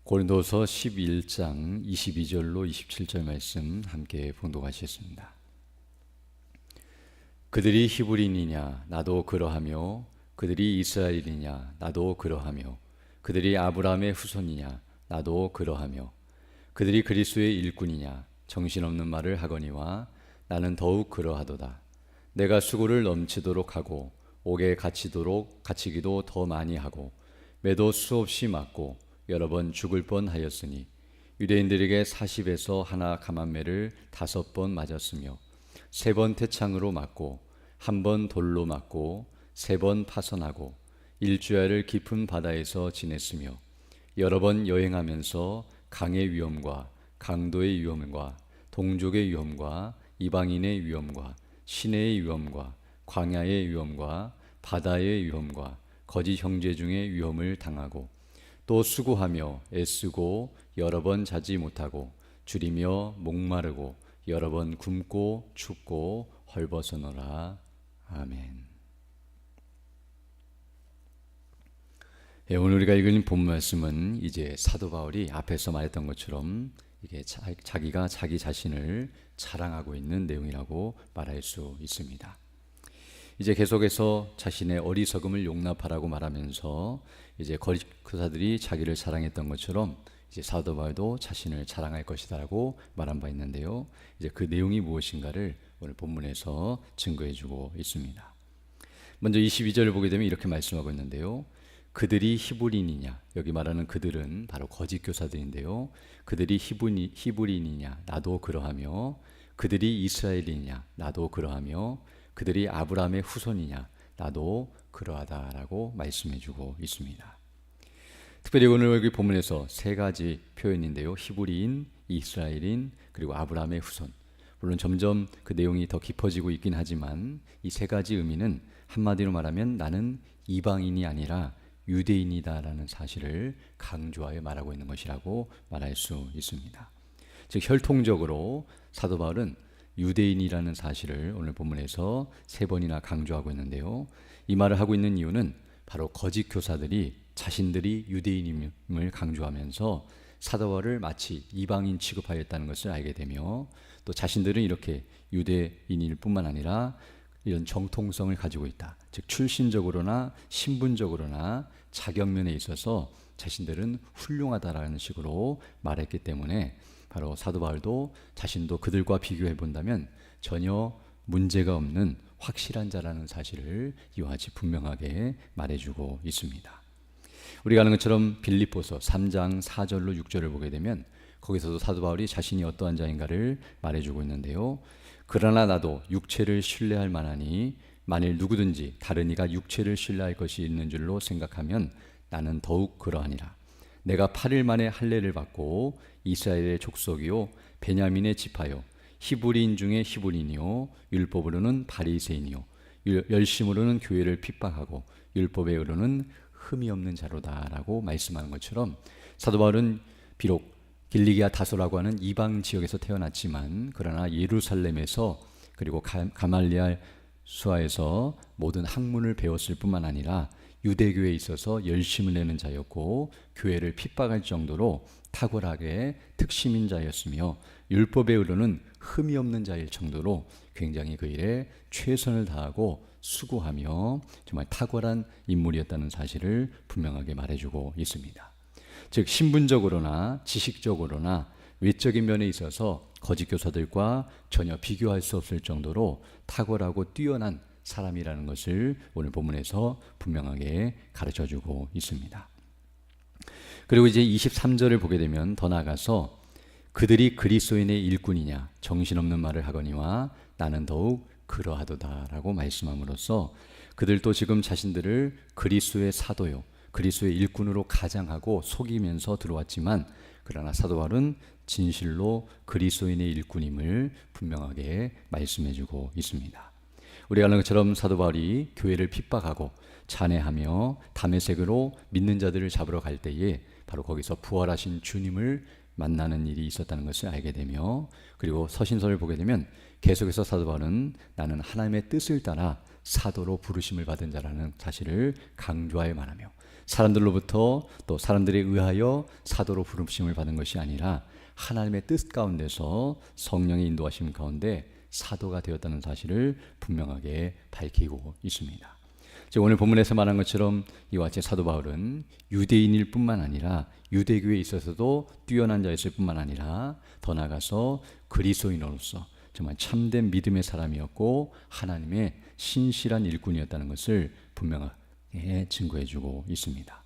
고린도서 11장 22절로 27절 말씀 함께 봉독하시겠습니다. 그들이 히브리인이냐 나도 그러하며 그들이 이스라엘이냐 나도 그러하며 그들이 아브라함의 후손이냐 나도 그러하며 그들이 그리스도의 일꾼이냐 정신없는 말을 하거니와 나는 더욱 그러하도다. 내가 수고를 넘치도록 하고 옥에 갇히기도 더 많이 하고 매도 수없이 맞고 여러 번 죽을 뻔하였으니 유대인들에게 40에서 하나 감한매를 5번 맞았으며 3번 태창으로 맞고 1번 돌로 맞고 3번 파선하고 일주야를 깊은 바다에서 지냈으며 여러 번 여행하면서 강의 위험과 강도의 위험과 동족의 위험과 이방인의 위험과 시내의 위험과 광야의 위험과 바다의 위험과 거짓 형제 중의 위험을 당하고 또 수고하며 애쓰고 여러 번 자지 못하고 줄이며 목마르고 여러 번 굶고 춥고 헐벗어노라. 아멘. 오늘 우리가 읽은 본 말씀은 이제 사도 바울이 앞에서 말했던 것처럼 이게 자기가 자기 자신을 자랑하고 있는 내용이라고 말할 수 있습니다. 이제 계속해서 자신의 어리석음을 용납하라고 말하면서 이제 거짓 교사들이 자기를 자랑했던 것처럼 이제 사도 바울도 자신을 자랑할 것이다라고 말한 바 있는데요. 이제 그 내용이 무엇인가를 오늘 본문에서 증거해주고 있습니다. 먼저 22절을 보게 되면 이렇게 말씀하고 있는데요. 그들이 히브리인이냐, 여기 말하는 그들은 바로 거짓 교사들인데요. 그들이 히브리인이냐, 나도 그러하며 그들이 이스라엘이냐, 나도 그러하며 그들이 아브라함의 후손이냐, 나도 그러하다라고 말씀해주고 있습니다. 특별히 오늘 여기 본문에서 3가지 표현인데요. 히브리인, 이스라엘인, 그리고 아브라함의 후손. 물론 점점 그 내용이 더 깊어지고 있긴 하지만 이 3가지 의미는 한마디로 말하면 나는 이방인이 아니라 유대인이다라는 사실을 강조하여 말하고 있는 것이라고 말할 수 있습니다. 즉 혈통적으로 사도 바울은 유대인이라는 사실을 오늘 본문에서 3번이나 강조하고 있는데요. 이 말을 하고 있는 이유는 바로 거짓 교사들이 자신들이 유대인임을 강조하면서 사도 바울을 마치 이방인 취급하였다는 것을 알게 되며 또 자신들은 이렇게 유대인일 뿐만 아니라 이런 정통성을 가지고 있다. 즉 출신적으로나 신분적으로나 자격면에 있어서 자신들은 훌륭하다라는 식으로 말했기 때문에 바로 사도 바울도 자신도 그들과 비교해 본다면 전혀 문제가 없는 확실한 자라는 사실을 이와 같이 분명하게 말해주고 있습니다. 우리가 아는 것처럼 빌립보서 3장 4절로 6절을 보게 되면 거기서도 사도 바울이 자신이 어떠한 자인가를 말해주고 있는데요. 그러나 나도 육체를 신뢰할 만하니 만일 누구든지 다른 이가 육체를 신뢰할 것이 있는 줄로 생각하면 나는 더욱 그러하니라. 내가 8일 만에 할례를 받고 이스라엘의 족속이요 베냐민의 지파요 히브리인 중에 히브리인이요 율법으로는 바리새인이요 열심으로는 교회를 핍박하고 율법에 의로는 흠이 없는 자로다라고 말씀하는 것처럼 사도 바울은 비록 길리기아 다소라고 하는 이방 지역에서 태어났지만 그러나 예루살렘에서 그리고 가말리알 수하에서 모든 학문을 배웠을 뿐만 아니라 유대교에 있어서 열심을 내는 자였고 교회를 핍박할 정도로 탁월하게 특심인 자였으며 율법에 의로는 흠이 없는 자일 정도로 굉장히 그 일에 최선을 다하고 수고하며 정말 탁월한 인물이었다는 사실을 분명하게 말해주고 있습니다. 즉 신분적으로나 지식적으로나 외적인 면에 있어서 거짓 교사들과 전혀 비교할 수 없을 정도로 탁월하고 뛰어난 사람이라는 것을 오늘 본문에서 분명하게 가르쳐주고 있습니다. 그리고 이제 23절을 보게 되면 더 나아가서 그들이 그리스도인의 일꾼이냐 정신없는 말을 하거니와 나는 더욱 그러하도다라고 말씀함으로써 그들도 지금 자신들을 그리스도의 사도요 그리스도의 일꾼으로 가장하고 속이면서 들어왔지만 그러나 사도 바울은 진실로 그리스도인의 일꾼임을 분명하게 말씀해주고 있습니다. 우리가 아는 것처럼 사도 바울이 교회를 핍박하고 잔해하며 다메섹으로 믿는 자들을 잡으러 갈 때에 바로 거기서 부활하신 주님을 만나는 일이 있었다는 것을 알게 되며 그리고 서신서를 보게 되면 계속해서 사도 바울은 나는 하나님의 뜻을 따라 사도로 부르심을 받은 자라는 사실을 강조하여 말하며 사람들로부터 또 사람들에 의하여 사도로 부르심을 받은 것이 아니라 하나님의 뜻 가운데서 성령의 인도하심 가운데 사도가 되었다는 사실을 분명하게 밝히고 있습니다. 즉 오늘 본문에서 말한 것처럼 이와 같이 사도 바울은 유대인일 뿐만 아니라 유대교에 있어서도 뛰어난 자였을 뿐만 아니라 더 나아가서 그리스도인으로서 정말 참된 믿음의 사람이었고 하나님의 신실한 일꾼이었다는 것을 분명하게 증거해주고 있습니다.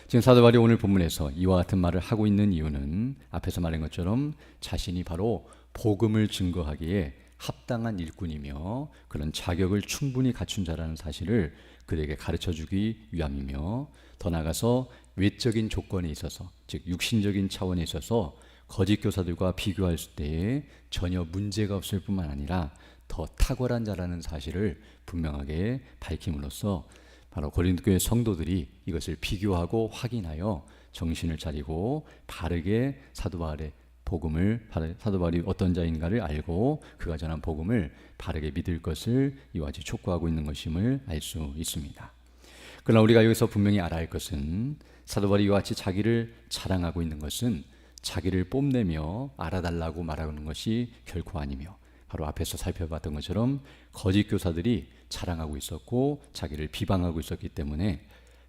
지금 사도 바울이 오늘 본문에서 이와 같은 말을 하고 있는 이유는 앞에서 말한 것처럼 자신이 바로 복음을 증거하기에 합당한 일꾼이며 그런 자격을 충분히 갖춘 자라는 사실을 그들에게 가르쳐주기 위함이며 더 나아가서 외적인 조건에 있어서 즉 육신적인 차원에 있어서 거짓 교사들과 비교할 때에 전혀 문제가 없을 뿐만 아니라 더 탁월한 자라는 사실을 분명하게 밝힘으로써 바로 고린도 교회 성도들이 이것을 비교하고 확인하여 정신을 차리고 바르게 사도 바울의 사도 바울이 어떤 자인가를 알고 그가 전한 복음을 바르게 믿을 것을 이와 같이 촉구하고 있는 것임을 알 수 있습니다. 그러나 우리가 여기서 분명히 알아야 할 것은 사도 바울이 이와 같이 자기를 자랑하고 있는 것은 자기를 뽐내며 알아달라고 말하는 것이 결코 아니며 바로 앞에서 살펴봤던 것처럼 거짓 교사들이 자랑하고 있었고 자기를 비방하고 있었기 때문에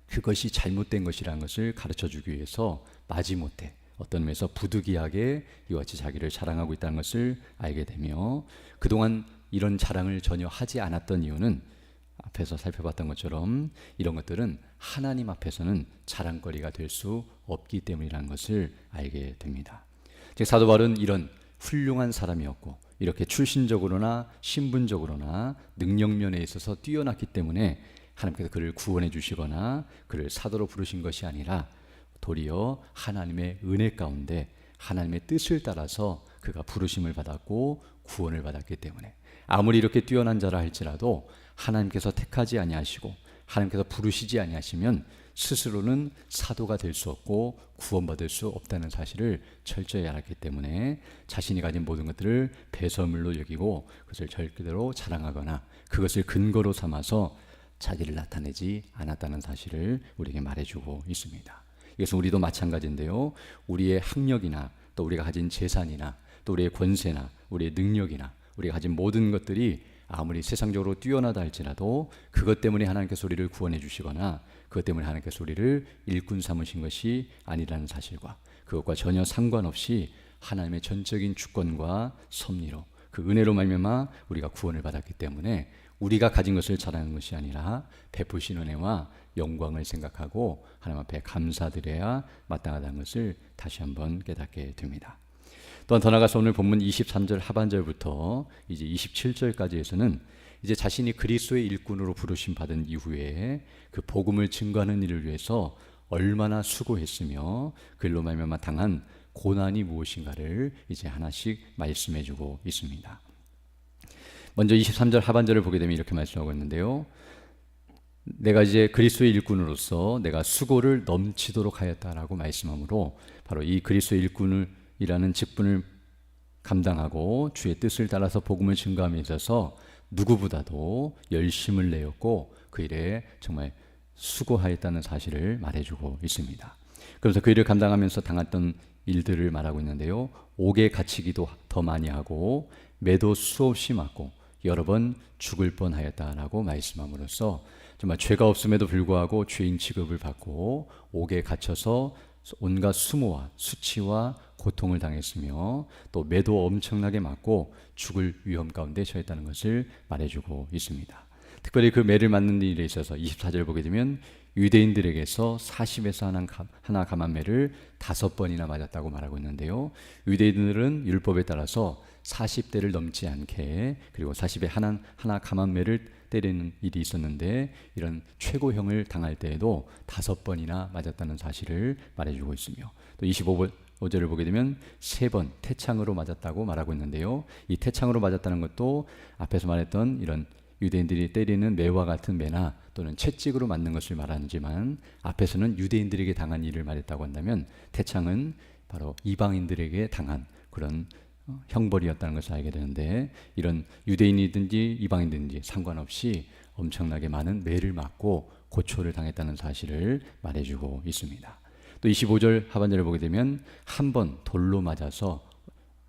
그것이 잘못된 것이라는 것을 가르쳐주기 위해서 마지못해 어떤 면에서 부득이하게 이와 같이 자기를 자랑하고 있다는 것을 알게 되며 그동안 이런 자랑을 전혀 하지 않았던 이유는 앞에서 살펴봤던 것처럼 이런 것들은 하나님 앞에서는 자랑거리가 될 수 없기 때문이라는 것을 알게 됩니다. 즉 사도 바울은 이런 훌륭한 사람이었고 이렇게 출신적으로나 신분적으로나 능력면에 있어서 뛰어났기 때문에 하나님께서 그를 구원해 주시거나 그를 사도로 부르신 것이 아니라 도리어 하나님의 은혜 가운데 하나님의 뜻을 따라서 그가 부르심을 받았고 구원을 받았기 때문에 아무리 이렇게 뛰어난 자라 할지라도 하나님께서 택하지 아니하시고 하나님께서 부르시지 아니하시면 스스로는 사도가 될 수 없고 구원받을 수 없다는 사실을 철저히 알았기 때문에 자신이 가진 모든 것들을 배설물로 여기고 그것을 절대로 자랑하거나 그것을 근거로 삼아서 자기를 나타내지 않았다는 사실을 우리에게 말해주고 있습니다. 이것은 우리도 마찬가지인데요. 우리의 학력이나 또 우리가 가진 재산이나 또 우리의 권세나 우리의 능력이나 우리가 가진 모든 것들이 아무리 세상적으로 뛰어나다 할지라도 그것 때문에 하나님께서 우리를 구원해 주시거나 그것 때문에 하나님께서 우리를 일꾼 삼으신 것이 아니라는 사실과 그것과 전혀 상관없이 하나님의 전적인 주권과 섭리로 그 은혜로 말미암아 우리가 구원을 받았기 때문에 우리가 가진 것을 자랑하는 것이 아니라 베푸신 은혜와 영광을 생각하고 하나님 앞에 감사드려야 마땅하다는 것을 다시 한번 깨닫게 됩니다. 또한 더 나아가서 오늘 본문 23절 하반절부터 이제 27절까지에서는 이제 자신이 그리스도의 일꾼으로 부르심 받은 이후에 그 복음을 증거하는 일을 위해서 얼마나 수고했으며 그로 말미암아 당한 고난이 무엇인가를 이제 하나씩 말씀해주고 있습니다. 먼저 23절 하반절을 보게 되면 이렇게 말씀하고 있는데요. 내가 이제 그리스도의 일꾼으로서 내가 수고를 넘치도록 하였다라고 말씀하므로 바로 이 그리스도의 일꾼이라는 직분을 감당하고 주의 뜻을 따라서 복음을 증거함에 있어서 누구보다도 열심을 내었고 그 일에 정말 수고하였다는 사실을 말해주고 있습니다. 그래서 그 일을 감당하면서 당했던 일들을 말하고 있는데요. 옥에 갇히기도 더 많이 하고 매도 수없이 맞고 여러 번 죽을 뻔하였다라고 말씀함으로써 정말 죄가 없음에도 불구하고 죄인 취급을 받고 옥에 갇혀서 온갖 수모와 수치와 고통을 당했으며 또 매도 엄청나게 맞고 죽을 위험 가운데 처했다는 것을 말해주고 있습니다. 특별히 그 매를 맞는 일에 있어서 24절 보게 되면 유대인들에게서 40에서 하나 감한 매를 5번이나 맞았다고 말하고 있는데요. 유대인들은 율법에 따라서 40대를 넘지 않게 그리고 40에 하나 감한 매를 때리는 일이 있었는데 이런 최고형을 당할 때에도 5번이나 맞았다는 사실을 말해주고 있으며 또 25절을 보게 되면 3번 태창으로 맞았다고 말하고 있는데요. 이 태창으로 맞았다는 것도 앞에서 말했던 이런 유대인들이 때리는 매와 같은 매나 또는 채찍으로 맞는 것을 말하지만 앞에서는 유대인들에게 당한 일을 말했다고 한다면 태창은 바로 이방인들에게 당한 그런 형벌이었다는 것을 알게 되는데 이런 유대인이든지 이방인이든지 상관없이 엄청나게 많은 매를 맞고 고초를 당했다는 사실을 말해주고 있습니다. 또 25절 하반절을 보게 되면 한 번 돌로 맞아서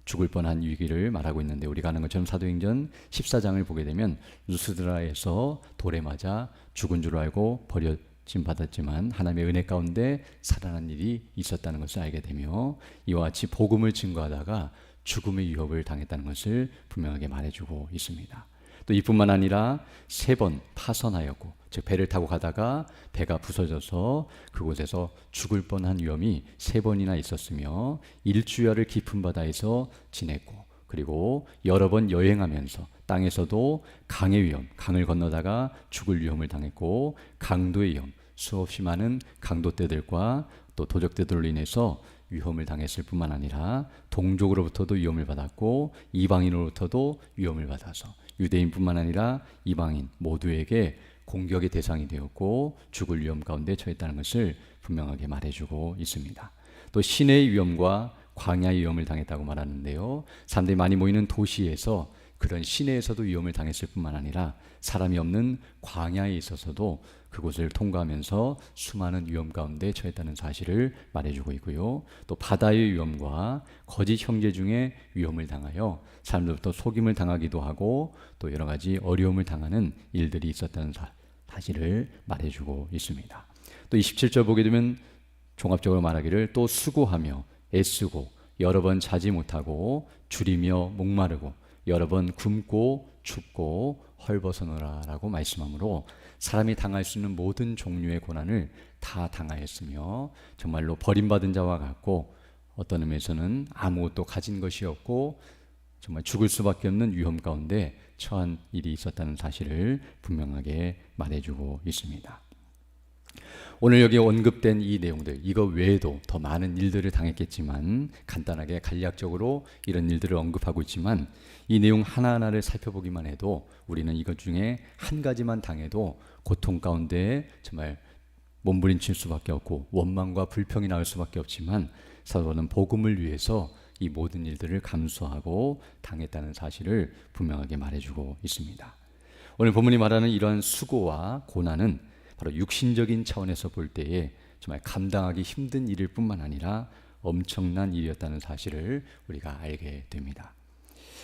죽을 뻔한 위기를 말하고 있는데, 우리가 아는 것처럼 사도행전 14장을 보게 되면 루스드라에서 돌에 맞아 죽은 줄 알고 버려짐 받았지만 하나님의 은혜 가운데 살아난 일이 있었다는 것을 알게 되며, 이와 같이 복음을 증거하다가 죽음의 위협을 당했다는 것을 분명하게 말해주고 있습니다. 또 이뿐만 아니라 3번 파선하였고, 즉 배를 타고 가다가 배가 부서져서 그곳에서 죽을 뻔한 위험이 3번이나 있었으며, 일주야를 깊은 바다에서 지냈고, 그리고 여러 번 여행하면서 땅에서도 강의 위험, 강을 건너다가 죽을 위험을 당했고, 강도의 위험, 수없이 많은 강도떼들과 또 도적떼들로 인해서 위험을 당했을 뿐만 아니라 동족으로부터도 위험을 받았고, 이방인으로부터도 위험을 받아서 유대인뿐만 아니라 이방인 모두에게 공격의 대상이 되었고 죽을 위험 가운데 처했다는 것을 분명하게 말해주고 있습니다. 또 시내의 위험과 광야의 위험을 당했다고 말하는데요, 사람들이 많이 모이는 도시에서 그런 시내에서도 위험을 당했을 뿐만 아니라 사람이 없는 광야에 있어서도 그곳을 통과하면서 수많은 위험 가운데 처했다는 사실을 말해주고 있고요, 또 바다의 위험과 거짓 형제 중에 위험을 당하여 사람들부터 속임을 당하기도 하고 또 여러 가지 어려움을 당하는 일들이 있었다는 사실을 말해주고 있습니다. 또 27절 보게 되면 종합적으로 말하기를 또 수고하며 애쓰고 여러 번 자지 못하고 줄이며 목마르고 여러 번 굶고 춥고 헐벗어노라 라고 말씀하므로, 사람이 당할 수 있는 모든 종류의 고난을 다 당하였으며 정말로 버림받은 자와 같고 어떤 의미에서는 아무것도 가진 것이 없고 정말 죽을 수밖에 없는 위험 가운데 처한 일이 있었다는 사실을 분명하게 말해주고 있습니다. 오늘 여기 언급된 이 내용들, 이거 외에도 더 많은 일들을 당했겠지만 간단하게 간략적으로 이런 일들을 언급하고 있지만, 이 내용 하나하나를 살펴보기만 해도 우리는 이것 중에 한 가지만 당해도 고통 가운데 정말 몸부림칠 수밖에 없고 원망과 불평이 나올 수밖에 없지만, 사도는 복음을 위해서 이 모든 일들을 감수하고 당했다는 사실을 분명하게 말해주고 있습니다. 오늘 본문이 말하는 이러한 수고와 고난은 바로 육신적인 차원에서 볼 때에 정말 감당하기 힘든 일일 뿐만 아니라 엄청난 일이었다는 사실을 우리가 알게 됩니다.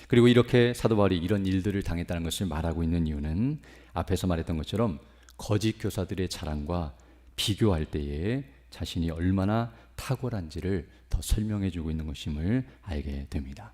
그리고 이렇게 사도 바울이 이런 일들을 당했다는 것을 말하고 있는 이유는 앞에서 말했던 것처럼 거짓 교사들의 자랑과 비교할 때에 자신이 얼마나 탁월한지를 더 설명해 주고 있는 것임을 알게 됩니다.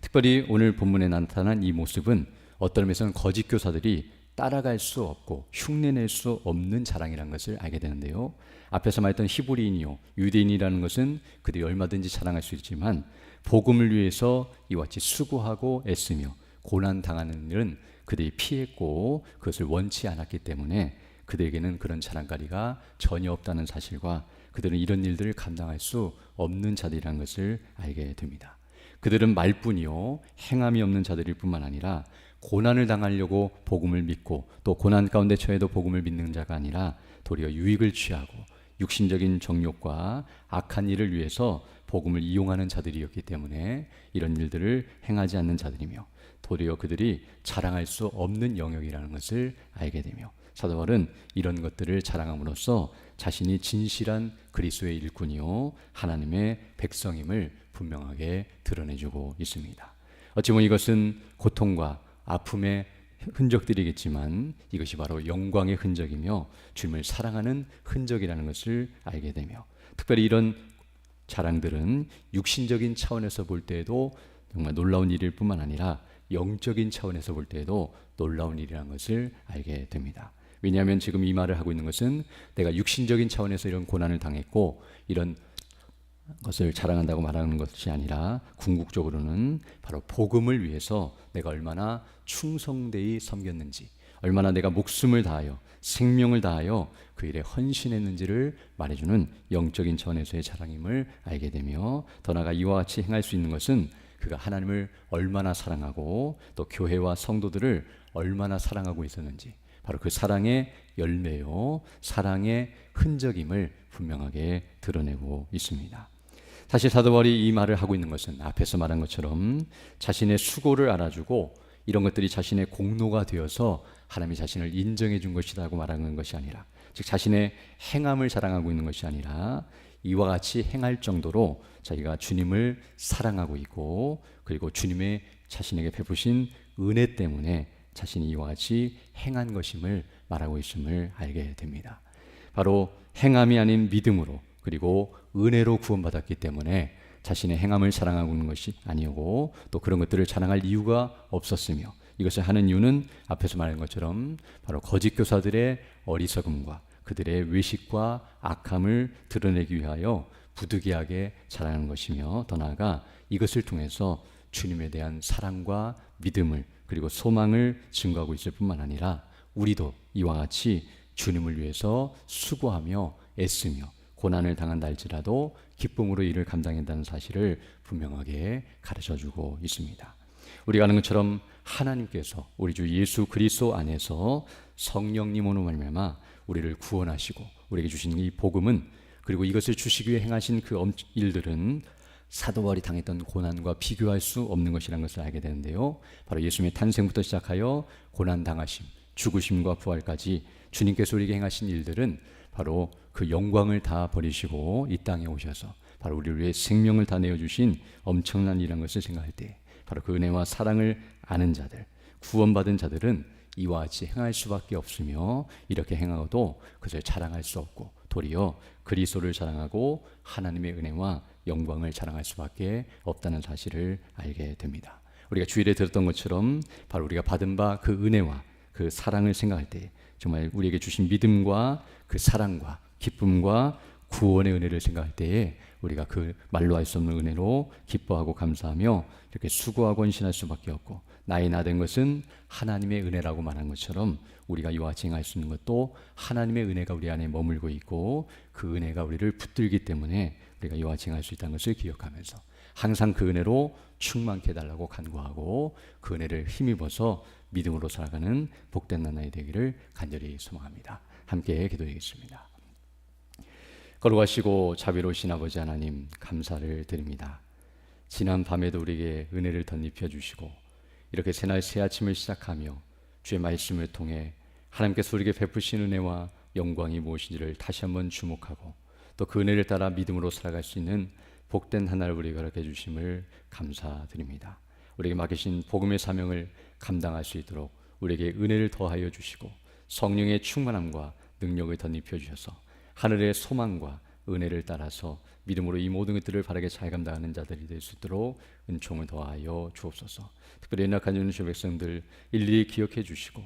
특별히 오늘 본문에 나타난 이 모습은 어떤 의미에서는 거짓 교사들이 따라갈 수 없고 흉내낼 수 없는 자랑이라는 것을 알게 되는데요, 앞에서 말했던 히브리인이요 유대인이라는 것은 그들이 얼마든지 자랑할 수 있지만 복음을 위해서 이와 같이 수고하고 애쓰며 고난당하는 일은 그들이 피했고 그것을 원치 않았기 때문에 그들에게는 그런 자랑거리가 전혀 없다는 사실과 그들은 이런 일들을 감당할 수 없는 자들이라는 것을 알게 됩니다. 그들은 말뿐이요 행함이 없는 자들일 뿐만 아니라 고난을 당하려고 복음을 믿고 또 고난 가운데 처해도 복음을 믿는 자가 아니라 도리어 유익을 취하고 육신적인 정욕과 악한 일을 위해서 복음을 이용하는 자들이었기 때문에 이런 일들을 행하지 않는 자들이며 도리어 그들이 자랑할 수 없는 영역이라는 것을 알게 되며, 사도 바울은 이런 것들을 자랑함으로써 자신이 진실한 그리스도의 일꾼이요 하나님의 백성임을 분명하게 드러내주고 있습니다. 어찌 보면 이것은 고통과 아픔의 흔적들이겠지만 이것이 바로 영광의 흔적이며 주님을 사랑하는 흔적이라는 것을 알게 되며, 특별히 이런 자랑들은 육신적인 차원에서 볼 때에도 정말 놀라운 일일 뿐만 아니라 영적인 차원에서 볼 때에도 놀라운 일이라는 것을 알게 됩니다. 왜냐하면 지금 이 말을 하고 있는 것은 내가 육신적인 차원에서 이런 고난을 당했고 이런 것을 자랑한다고 말하는 것이 아니라 궁극적으로는 바로 복음을 위해서 내가 얼마나 충성되이 섬겼는지, 얼마나 내가 목숨을 다하여 생명을 다하여 그 일에 헌신했는지를 말해주는 영적인 차원에서의 자랑임을 알게 되며, 더 나아가 이와 같이 행할 수 있는 것은 그가 하나님을 얼마나 사랑하고 또 교회와 성도들을 얼마나 사랑하고 있었는지, 바로 그 사랑의 열매요 사랑의 흔적임을 분명하게 드러내고 있습니다. 사실 사도 바울이 이 말을 하고 있는 것은 앞에서 말한 것처럼 자신의 수고를 알아주고 이런 것들이 자신의 공로가 되어서 하나님이 자신을 인정해 준 것이라고 말하는 것이 아니라 즉 자신의 행함을 자랑하고 있는 것이 아니라 이와 같이 행할 정도로 자기가 주님을 사랑하고 있고, 그리고 주님의 자신에게 베푸신 은혜 때문에 자신이 이와 같이 행한 것임을 말하고 있음을 알게 됩니다. 바로 행함이 아닌 믿음으로 그리고 은혜로 구원받았기 때문에 자신의 행함을 자랑하고 있는 것이 아니고, 또 그런 것들을 자랑할 이유가 없었으며, 이것을 하는 이유는 앞에서 말한 것처럼 바로 거짓 교사들의 어리석음과 그들의 외식과 악함을 드러내기 위하여 부득이하게 자랑하는 것이며, 더 나아가 이것을 통해서 주님에 대한 사랑과 믿음을 그리고 소망을 증거하고 있을 뿐만 아니라 우리도 이와 같이 주님을 위해서 수고하며 애쓰며 고난을 당한다 할지라도 기쁨으로 이를 감당한다는 사실을 분명하게 가르쳐주고 있습니다. 우리가 아는 것처럼 하나님께서 우리 주 예수 그리스도 안에서 성령님으로 말미암아 우리를 구원하시고 우리에게 주신 이 복음은, 그리고 이것을 주시기 위해 행하신 그 일들은 사도 바울이 당했던 고난과 비교할 수 없는 것이라는 것을 알게 되는데요, 바로 예수님의 탄생부터 시작하여 고난 당하심, 죽으심과 부활까지 주님께서 우리에게 행하신 일들은 바로 그 영광을 다 버리시고 이 땅에 오셔서 바로 우리를 위해 생명을 다 내어주신 엄청난 일이라는 것을 생각할 때, 바로 그 은혜와 사랑을 아는 자들, 구원받은 자들은 이와 같이 행할 수밖에 없으며, 이렇게 행하고도 그것을 자랑할 수 없고 도리어 그리스도를 자랑하고 하나님의 은혜와 영광을 자랑할 수밖에 없다는 사실을 알게 됩니다. 우리가 주일에 들었던 것처럼 바로 우리가 받은 바 그 은혜와 그 사랑을 생각할 때, 정말 우리에게 주신 믿음과 그 사랑과 기쁨과 구원의 은혜를 생각할 때에 우리가 그 말로 할 수 없는 은혜로 기뻐하고 감사하며 이렇게 수고하고 헌신할 수밖에 없고, 나의 나 된 것은 하나님의 은혜라고 말한 것처럼 우리가 이와 같이 행할 수 있는 것도 하나님의 은혜가 우리 안에 머물고 있고, 그 은혜가 우리를 붙들기 때문에 우리가 이와 같이 행할 수 있다는 것을 기억하면서 항상 그 은혜로 충만케 해달라고 간구하고, 그 은혜를 힘입어서 믿음으로 살아가는 복된 나날이 되기를 간절히 소망합니다. 함께 기도하겠습니다. 거룩하시고 자비로우신 아버지 하나님, 감사를 드립니다. 지난 밤에도 우리에게 은혜를 덧입혀 주시고, 이렇게 새날 새 아침을 시작하며 주의 말씀을 통해 하나님께서 우리에게 베푸신 은혜와 영광이 무엇인지를 다시 한번 주목하고, 또 그 은혜를 따라 믿음으로 살아갈 수 있는 복된 한 날을 우리에게 허락해 주심을 감사드립니다. 우리에게 맡기신 복음의 사명을 감당할 수 있도록 우리에게 은혜를 더하여 주시고, 성령의 충만함과 능력을 덧입혀 주셔서 하늘의 소망과 은혜를 따라서 믿음으로 이 모든 것들을 바르게 잘 감당하는 자들이 될 수 있도록 은총을 더하여 주옵소서. 특별히 연약한 주의 백성들 일일이 기억해 주시고,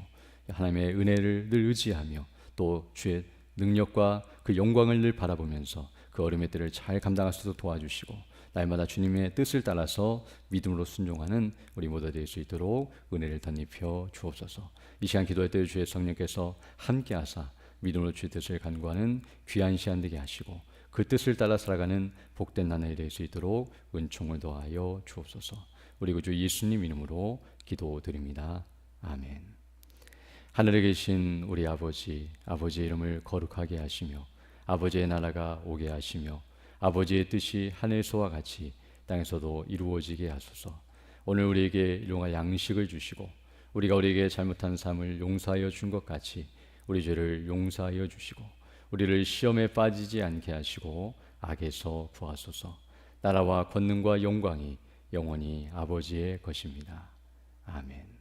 하나님의 은혜를 늘 의지하며 또 주의 능력과 그 영광을 늘 바라보면서 그 어려움의 때를 잘 감당할 수 있도록 도와주시고, 날마다 주님의 뜻을 따라서 믿음으로 순종하는 우리 모두 될 수 있도록 은혜를 덧입혀 주옵소서. 이 시간 기도할 때 주의 성령께서 함께하사 믿음으로 주의 뜻을 간구하는 귀한 시간 되게 하시고, 그 뜻을 따라 살아가는 복된 나날이 될 수 있도록 은총을 더하여 주옵소서. 우리 구주 예수님 이름으로 기도드립니다. 아멘. 하늘에 계신 우리 아버지, 아버지의 이름을 거룩하게 하시며 아버지의 나라가 오게 하시며 아버지의 뜻이 하늘에서와 같이 땅에서도 이루어지게 하소서. 오늘 우리에게 일용할 양식을 주시고, 우리가 우리에게 잘못한 삶을 용서하여 준 것 같이 우리 죄를 용서하여 주시고, 우리를 시험에 빠지지 않게 하시고 악에서 구하소서. 나라와 권능과 영광이 영원히 아버지의 것입니다. 아멘.